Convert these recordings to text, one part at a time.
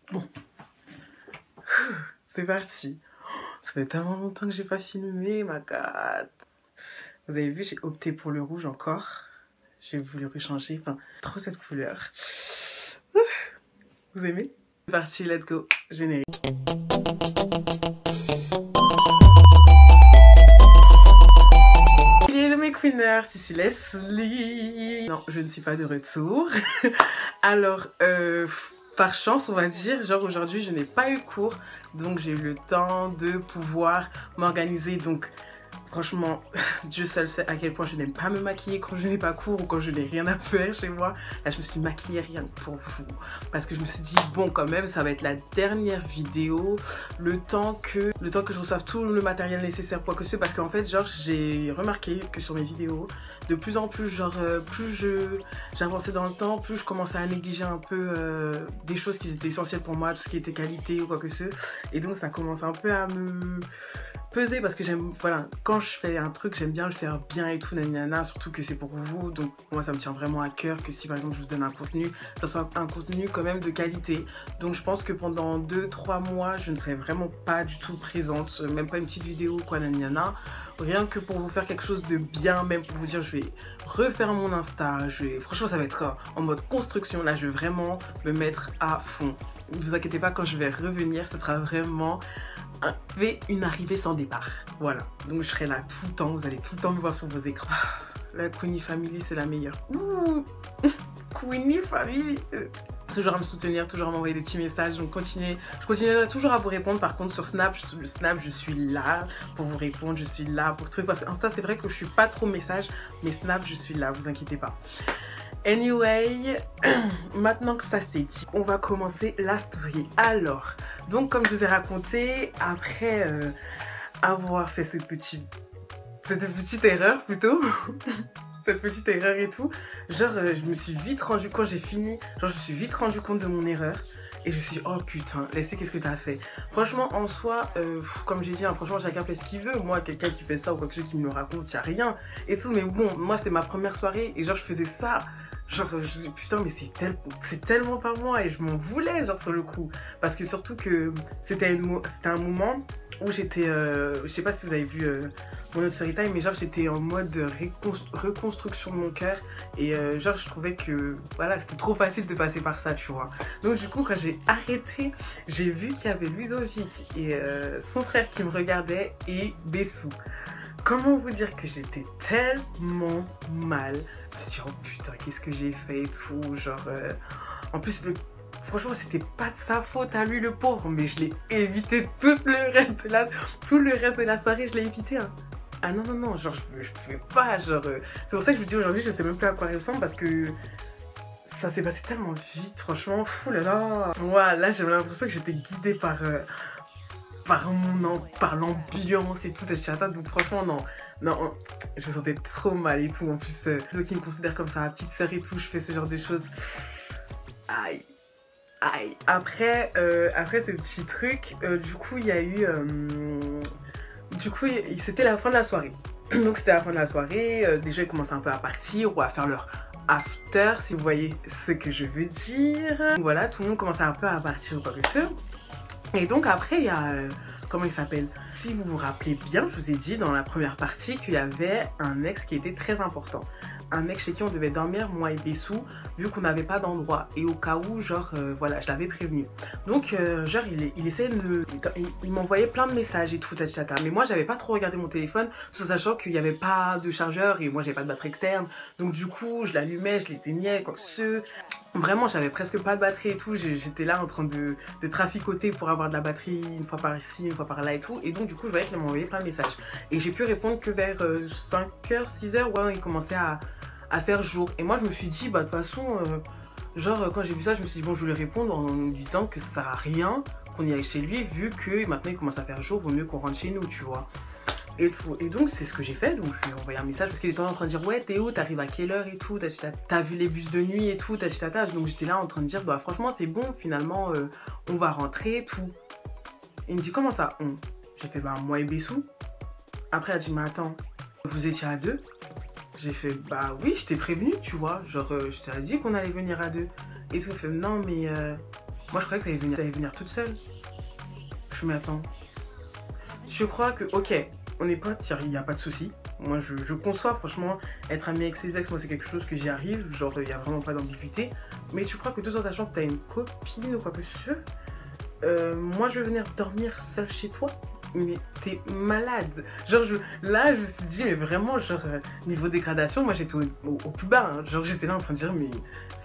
Bon, c'est parti. Ça fait tellement longtemps que j'ai pas filmé, ma God. Vous avez vu, j'ai opté pour le rouge encore. J'ai voulu rechanger, enfin, trop cette couleur. Vous aimez? C'est parti, let's go, générique. Hello mes queeners, ici Leslie. Non, je ne suis pas de retour. Alors, par chance, on va dire, genre aujourd'hui, je n'ai pas eu cours, donc j'ai eu le temps de pouvoir m'organiser. Donc, franchement, Dieu seul sait à quel point je n'aime pas me maquiller quand je n'ai pas cours ou quand je n'ai rien à faire chez moi. Là, je me suis maquillée rien que pour vous. Parce que je me suis dit, bon, quand même, ça va être la dernière vidéo. Le temps que je reçoive tout le matériel nécessaire pour que ce. Parce qu'en fait, genre, j'ai remarqué que sur mes vidéos, de plus en plus, genre, plus j'avançais dans le temps, plus je commençais à négliger un peu des choses qui étaient essentielles pour moi, tout ce qui était qualité ou quoi que ce. Et donc, ça commence un peu à me peser parce que j'aime, voilà, quand je fais un truc, j'aime bien le faire bien et tout, nanana, surtout que c'est pour vous, donc moi ça me tient vraiment à cœur que si par exemple je vous donne un contenu, ça soit un contenu quand même de qualité. Donc je pense que pendant 2-3 mois, je ne serai vraiment pas du tout présente, même pas une petite vidéo, quoi, nanana, rien que pour vous faire quelque chose de bien, même pour vous dire je vais refaire mon Insta, franchement ça va être en mode construction, là je vais vraiment me mettre à fond. Ne vous inquiétez pas, quand je vais revenir, ce sera vraiment une arrivée sans départ. Voilà, donc je serai là tout le temps, vous allez tout le temps me voir sur vos écrans. La Queenie Family, c'est la meilleure. Ouh. Queenie Family. Toujours à me soutenir, toujours à m'envoyer des petits messages, donc continuez. Je continuerai toujours à vous répondre. Par contre sur Snap, je suis là pour vous répondre, je suis là pour trucs, parce que Insta c'est vrai que je suis pas trop message, mais Snap je suis là, vous inquiétez pas. Anyway, maintenant que ça c'est dit, on va commencer la story. Alors, donc comme je vous ai raconté, après avoir fait cette petite erreur plutôt, cette petite erreur et tout, genre je me suis vite rendu, quand j'ai fini, genre je me suis vite rendu compte de mon erreur. Et je me suis dit, oh putain, laissez, qu'est-ce que t'as fait? Franchement, en soi, comme j'ai dit, hein, franchement, chacun fait ce qu'il veut. Moi, quelqu'un qui fait ça ou quoi que ce soit qui me le raconte, y a rien. Et tout, mais bon, moi, c'était ma première soirée. Et genre, je faisais ça. Genre, je me suis dit, putain, mais c'est tellement pas moi. Et je m'en voulais, genre, sur le coup. Parce que surtout que c'était un moment où j'étais, je sais pas si vous avez vu mon autre story time, mais genre j'étais en mode reconstruction de mon cœur et genre je trouvais que voilà, c'était trop facile de passer par ça, tu vois. Donc du coup, quand j'ai arrêté, j'ai vu qu'il y avait Ludovic et son frère qui me regardaient et Bessou. Comment vous dire que j'étais tellement mal. Je me suis dit, oh putain, qu'est-ce que j'ai fait et tout, genre en plus franchement, c'était pas de sa faute à lui, le pauvre, mais je l'ai évité tout le reste de la soirée, je l'ai évité. Hein. Ah non, non, non, genre, je pouvais pas, genre... C'est pour ça que je vous dis aujourd'hui, je sais même plus à quoi il ressemble, parce que ça s'est passé tellement vite, franchement, fou là là. Moi, là, j'avais l'impression que j'étais guidée par l'ambiance et tout, etc. Donc franchement, non, je me sentais trop mal et tout. En plus, ceux qui me considèrent comme ça, ma petite sœur et tout, je fais ce genre de choses. Aïe. Aïe. Après ce petit truc, du coup, il y a eu... du coup, c'était la fin de la soirée. Donc, c'était la fin de la soirée. Déjà, ils commençaient un peu à partir ou à faire leur after, si vous voyez ce que je veux dire. Donc, voilà, tout le monde commençait un peu à partir ou quoi que ce. Et donc, après, il y a... comment il s'appelle? Si vous vous rappelez bien, je vous ai dit dans la première partie qu'il y avait un ex qui était très important. Un mec chez qui on devait dormir, moi et Bessou, vu qu'on n'avait pas d'endroit. Et au cas où, genre, voilà, je l'avais prévenu. Donc, genre, il essayait de me... Il m'envoyait plein de messages et tout, tata. Mais moi, j'avais pas trop regardé mon téléphone, tout sachant qu'il n'y avait pas de chargeur et moi, j'avais pas de batterie externe. Donc, du coup, je l'allumais, je l'éteignais, quoi que ce... Vraiment, j'avais presque pas de batterie et tout. J'étais là en train de traficoter pour avoir de la batterie une fois par ici, une fois par là et tout. Et donc, du coup, je voyais qu'il m'envoyait plein de messages. Et j'ai pu répondre que vers 5h, 6h, ouais, il commençait à faire jour. Et moi, je me suis dit, bah, de toute façon, genre, quand j'ai vu ça, je me suis dit, bon, je vais lui répondre en lui disant que ça sert à rien qu'on y aille chez lui, vu que maintenant, il commence à faire jour, vaut mieux qu'on rentre chez nous, tu vois. Et tout. Et donc c'est ce que j'ai fait, donc je lui ai envoyé un message parce qu'il était en train de dire ouais t'es où, t'arrives à quelle heure et tout, t'as vu les bus de nuit et tout, donc j'étais là en train de dire bah franchement c'est bon finalement on va rentrer et tout. Il me dit comment ça on? J'ai fait bah moi et Bessou. Après il a dit mais attends, vous étiez à deux? J'ai fait bah oui je t'ai prévenu tu vois, genre je t'ai dit qu'on allait venir à deux. Et tout, il fait non mais Moi, je croyais que t'allais venir toute seule. Je m'attends. Je crois que, ok, on est potes, il n'y a pas de souci. Moi, je conçois, franchement, être ami avec ses ex, moi, c'est quelque chose que j'y arrive. Genre, il n'y a vraiment pas d'ambiguïté. Mais tu crois que tout en sachant que t'as une copine ou quoi que ce soit, moi, je vais venir dormir seule chez toi? Mais t'es malade. Genre, là, je me suis dit, mais vraiment, genre, niveau dégradation, moi, j'étais au plus bas. Hein. Genre, j'étais là en train de dire, mais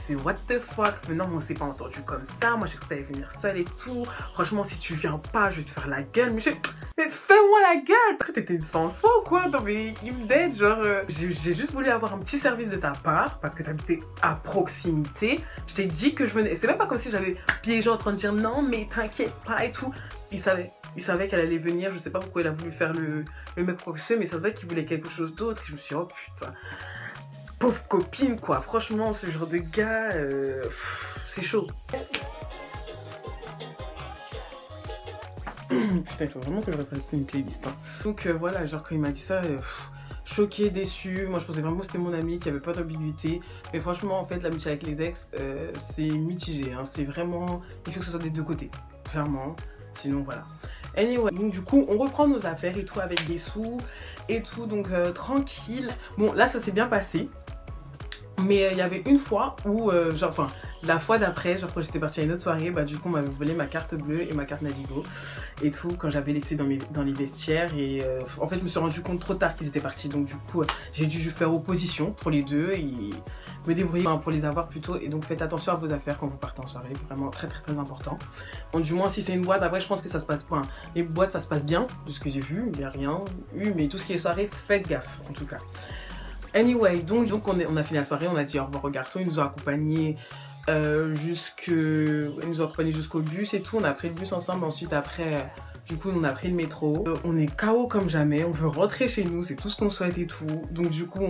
c'est what the fuck. Mais non, on s'est pas entendu comme ça. Moi, j'ai cru que t'allais venir seule et tout. Franchement, si tu viens pas, je vais te faire la gueule. Mais fais-moi la gueule. Après, t'étais une fin en soi ou quoi? Non, mais il me dead. Genre, j'ai juste voulu avoir un petit service de ta part parce que t'habitais à proximité. Je t'ai dit que je venais. C'est même pas comme si j'avais piégé en train de dire non, mais t'inquiète pas et tout. Il savait qu'elle allait venir, je sais pas pourquoi il a voulu faire le mec quoi que ce soit, mais ça se voit qu'il voulait quelque chose d'autre. Je me suis dit, oh putain, pauvre copine quoi, franchement, ce genre de gars, c'est chaud. Putain, il faut vraiment que je refasse une playlist. Hein. Donc voilà, genre quand il m'a dit ça, choquée, déçue. Moi je pensais vraiment que c'était mon ami, qu'il n'y avait pas d'ambiguïté. Mais franchement, en fait, l'amitié avec les ex, c'est mitigé. Hein. C'est vraiment, il faut que ce soit des deux côtés, clairement. Sinon voilà. Anyway, donc du coup on reprend nos affaires et tout avec des sous et tout, donc tranquille. Bon là ça s'est bien passé. Mais il y avait une fois où, genre, enfin, la fois d'après, genre quand j'étais partie à une autre soirée, bah du coup on m'avait volé ma carte bleue et ma carte Navigo et tout, quand j'avais laissé dans les vestiaires. Et en fait je me suis rendu compte trop tard qu'ils étaient partis, donc du coup j'ai dû faire opposition pour les deux et me débrouiller pour les avoir plutôt. Et donc faites attention à vos affaires quand vous partez en soirée, vraiment très important. Bon, du moins si c'est une boîte, après je pense que ça se passe pas. Les boîtes ça se passe bien, de ce que j'ai vu, il n'y a rien eu, mais tout ce qui est soirée, faites gaffe en tout cas. Anyway, donc on a fini la soirée, on a dit au revoir aux garçons, ils nous ont accompagnés jusqu'au bus et tout. On a pris le bus ensemble, ensuite après, du coup on a pris le métro. On est KO comme jamais, on veut rentrer chez nous, c'est tout ce qu'on souhaite et tout. Donc du coup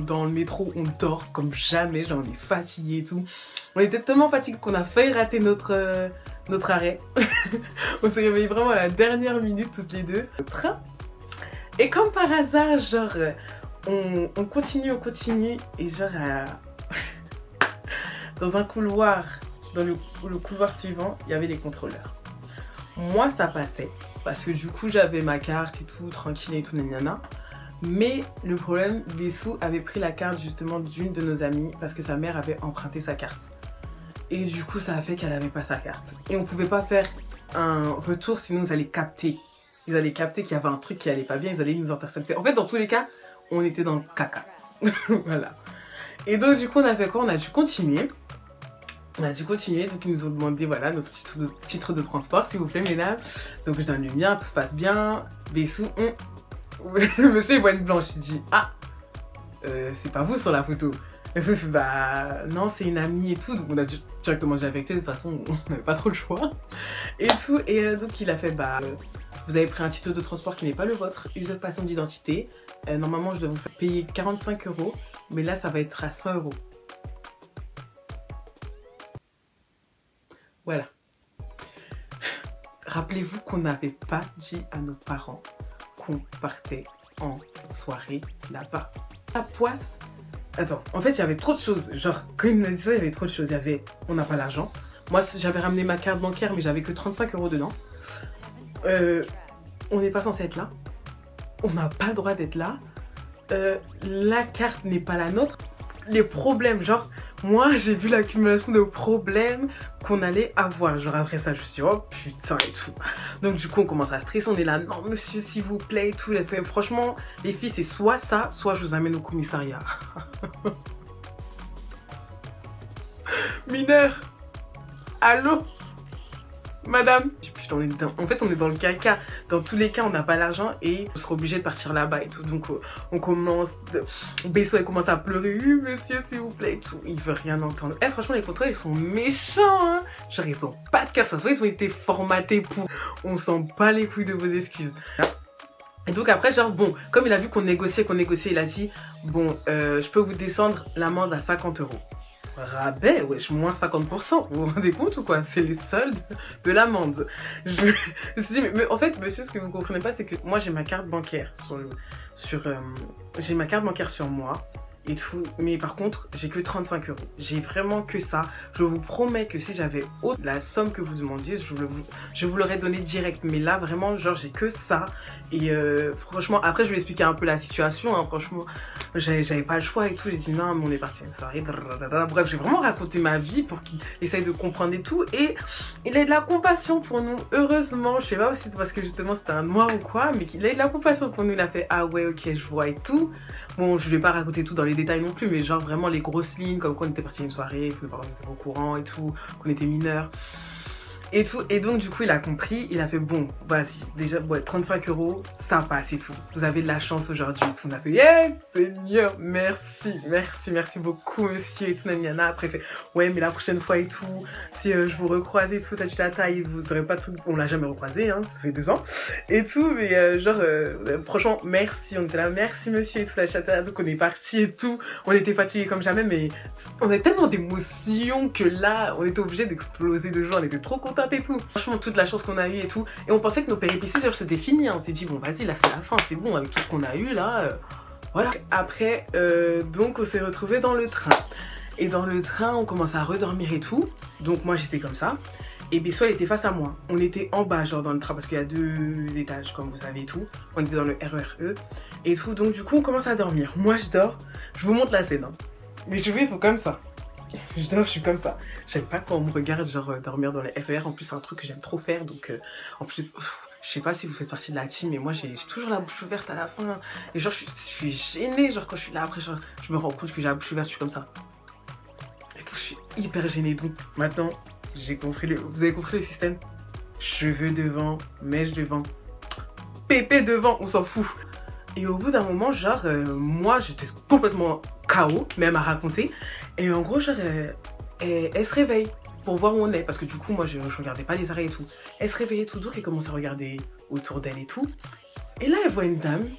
dans le métro on dort comme jamais, genre on est fatigué et tout. On était tellement fatigués qu'on a failli rater notre arrêt. On s'est réveillés vraiment à la dernière minute toutes les deux. Le train. Et comme par hasard, genre... On continue et genre dans un couloir, dans le couloir suivant, il y avait les contrôleurs. Moi ça passait parce que du coup j'avais ma carte et tout, tranquille et tout, nanana. Mais le problème, Bessou avait pris la carte justement d'une de nos amies parce que sa mère avait emprunté sa carte. Et du coup ça a fait qu'elle n'avait pas sa carte. Et on pouvait pas faire un retour sinon ils allaient capter. Ils allaient capter qu'il y avait un truc qui allait pas bien, ils allaient nous intercepter. En fait dans tous les cas, on était dans le caca. Voilà. Et donc du coup on a fait quoi? On a dû continuer. Donc ils nous ont demandé voilà notre titre de transport s'il vous plaît mesdames. Donc je donne le mien, tout se passe bien. Bessou, le monsieur il voit une blanche, il dit ah c'est pas vous sur la photo. Bah non c'est une amie et tout. Donc on a directement dit la vérité, de toute façon on n'avait pas trop le choix. Et tout, et donc il a fait bah vous avez pris un titre de transport qui n'est pas le vôtre, usurpation d'identité. Normalement, je dois vous faire payer 45 €, mais là, ça va être à 100 €. Voilà. Rappelez-vous qu'on n'avait pas dit à nos parents qu'on partait en soirée là-bas. La poisse. Attends, en fait, il y avait trop de choses. Genre, quand il m'a dit ça, il y avait trop de choses. Il y avait, on n'a pas l'argent. Moi, j'avais ramené ma carte bancaire, mais j'avais que 35 € dedans. On n'est pas censé être là. On n'a pas le droit d'être là. La carte n'est pas la nôtre. Les problèmes, genre, moi j'ai vu l'accumulation de problèmes qu'on allait avoir. Genre après ça, je me suis dit, oh putain et tout. Donc du coup, on commence à stresser. On est là, non monsieur, s'il vous plaît et tout. Franchement, les filles, c'est soit ça, soit je vous amène au commissariat. Mineur. Allô? Madame. Putain, en fait on est dans le caca. Dans tous les cas on n'a pas l'argent et on sera obligé de partir là-bas et tout. Donc on commence, Bessou elle commence à pleurer, oui monsieur s'il vous plaît et tout. Il veut rien entendre. Franchement les contrôleurs ils sont méchants hein. Genre ils ont pas de cœur, ça se voit ils ont été formatés pour. On sent pas les couilles de vos excuses. Et donc après genre bon, comme il a vu qu'on négociait, il a dit bon je peux vous descendre l'amende à 50 €. Rabais, wesh, moins 50%, vous vous rendez compte ou quoi? C'est les soldes de l'amende. Je me suis dit, mais en fait, monsieur, ce que vous ne comprenez pas, c'est que moi, j'ai ma carte bancaire j'ai ma carte bancaire sur moi. et tout. Mais par contre, j'ai que 35 euros. J'ai vraiment que ça. Je vous promets que si j'avais la somme que vous demandiez, je vous l'aurais donné direct. Mais là, vraiment, genre, j'ai que ça. Et franchement, après, je vais expliquer un peu la situation. Hein. Franchement, j'avais pas le choix et tout. J'ai dit non, mais on est parti à une soirée. Bref, j'ai vraiment raconté ma vie pour qu'il essaye de comprendre et tout. Et il a eu de la compassion pour nous, heureusement. Je sais pas si c'est parce que justement c'était un noir ou quoi, mais qu'il a eu de la compassion pour nous. Il a fait ah ouais, ok, je vois et tout. Bon, je vais pas raconter tout dans les détails non plus, mais genre vraiment les grosses lignes, comme quoi on était parti à une soirée, que nos parents étaient au courant et tout, qu'on était mineurs. Et tout, et donc du coup il a compris, il a fait bon, vas-y, déjà, ouais, 35 euros, ça passe et tout. Vous avez de la chance aujourd'hui et tout. On a fait yes, Seigneur, merci beaucoup monsieur et tout, Namiana. Après, fait ouais, mais la prochaine fois et tout, si je vous recroise et tout, tata, et vous aurez pas de truc, on l'a jamais recroisé, hein, ça fait 2 ans et tout, mais genre, franchement, merci, on était là, merci monsieur et tout, tata, donc on est parti et tout, on était fatigués comme jamais, mais on a tellement d'émotions que là, on était obligé d'exploser de joie, on était trop contents et tout. Franchement, toute la chance qu'on a eu et tout. Et on pensait que nos péripéties c'était fini. Hein. On s'est dit, bon, vas-y, là, c'est la fin, c'est bon, avec tout ce qu'on a eu, là. Voilà. Après, donc, on s'est retrouvés dans le train. Et dans le train, on commence à redormir et tout. Donc, moi, j'étais comme ça. Et Bissou, elle était face à moi. On était en bas, genre, dans le train, parce qu'il y a 2 étages, comme vous savez et tout. On était dans le RERE et tout. Donc, du coup, on commence à dormir. Moi, je dors. Je vous montre la scène. Hein. Mes cheveux, ils sont comme ça. Je dors, je suis comme ça. J'aime pas quand on me regarde genre dormir dans les RER. En plus, c'est un truc que j'aime trop faire. Donc, en plus, je sais pas si vous faites partie de la team, mais moi, j'ai toujours la bouche ouverte à la fin. Et genre, je suis gênée. Genre, quand je suis là, après, genre, je me rends compte que j'ai la bouche ouverte, je suis comme ça. Et tout, je suis hyper gênée. Donc, maintenant, j'ai compris vous avez compris le système? Cheveux devant, mèche devant, pépé devant, on s'en fout. Et au bout d'un moment, genre, moi, j'étais complètement KO, même à raconter. Et en gros, genre, elle se réveille pour voir où on est. Parce que du coup, moi, je regardais pas les arrêts et tout. Elle se réveillait tout donc elle commence à regarder autour d'elle et tout. Et là, elle voit une dame,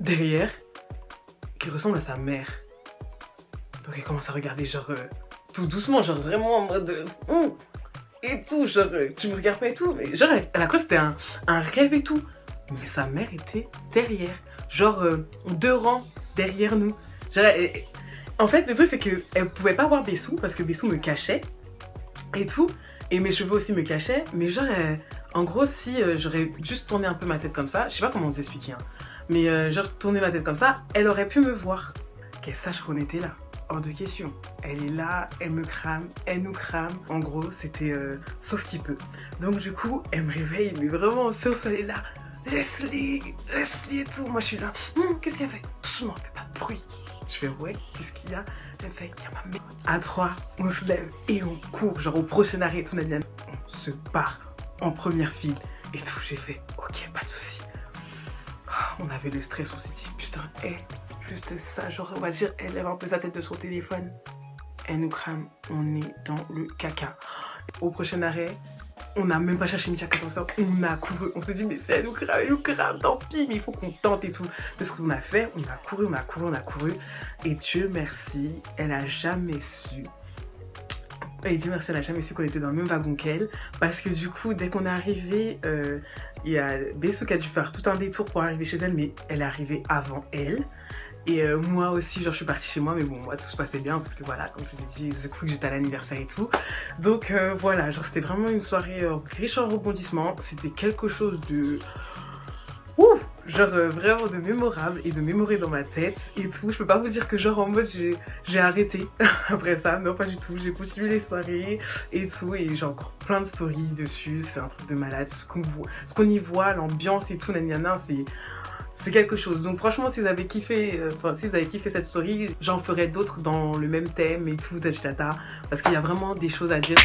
derrière, qui ressemble à sa mère. Donc elle commence à regarder, genre, tout doucement, genre, vraiment en mode... et tout, genre, tu me regardes pas et tout. Mais genre, elle a cru que c'était un rêve et tout. Mais sa mère était derrière. Genre, 2 rangs derrière nous. Genre, en fait, le truc, c'est qu'elle pouvait pas voir Bissou parce que Bissou me cachait et tout. Et mes cheveux aussi me cachaient. Mais genre, en gros, si j'aurais juste tourné un peu ma tête comme ça, je sais pas comment vous expliquer, hein, mais genre, tourner ma tête comme ça, elle aurait pu me voir. Qu'elle sache qu'on était là. Hors de question. Elle est là, elle me crame, elle nous crame. En gros, c'était sauf qui peut. Donc, du coup, elle me réveille, mais vraiment, sursolée là. Leslie et tout. Moi, je suis là. Qu'est-ce qu'elle fait? Doucement, fais pas de bruit. Je fais ouais, qu'est-ce qu'il y a? Elle fait, il y a ma mère. À 3, on se lève et on court, genre au prochain arrêt et tout, Nadiane. On se barre en première file et tout. J'ai fait, ok, pas de soucis. On avait le stress, on s'est dit, putain, juste ça, genre, on va dire, elle lève un peu sa tête de son téléphone. Elle nous crame, on est dans le caca. Au prochain arrêt, on n'a même pas cherché une à ça, on a couru, on s'est dit mais si elle nous crame, tant pis, mais il faut qu'on tente et tout. C'est ce qu'on a fait, on a couru, et Dieu merci, elle a jamais su. Et Dieu merci, elle a jamais su qu'on était dans le même wagon qu'elle, parce que du coup, dès qu'on est arrivé, il y a Bissou qui a dû faire tout un détour pour arriver chez elle, mais elle est arrivée avant elle. Et moi aussi, genre, je suis partie chez moi, mais bon, moi, tout se passait bien parce que voilà, comme je vous ai dit, c'est cool que j'étais à l'anniversaire et tout. Donc voilà, genre, c'était vraiment une soirée riche en rebondissements. C'était quelque chose de... Ouh, genre, vraiment de mémorable et de mémoré dans ma tête et tout. Je peux pas vous dire que genre, en mode, j'ai arrêté après ça. Non, pas du tout. J'ai continué les soirées et tout. Et j'ai encore plein de stories dessus. C'est un truc de malade. Ce qu'on y voit, l'ambiance et tout, nanana, c'est quelque chose. Donc franchement, si vous avez kiffé, cette story, j'en ferai d'autres dans le même thème et tout, tata, parce qu'il y a vraiment des choses à dire.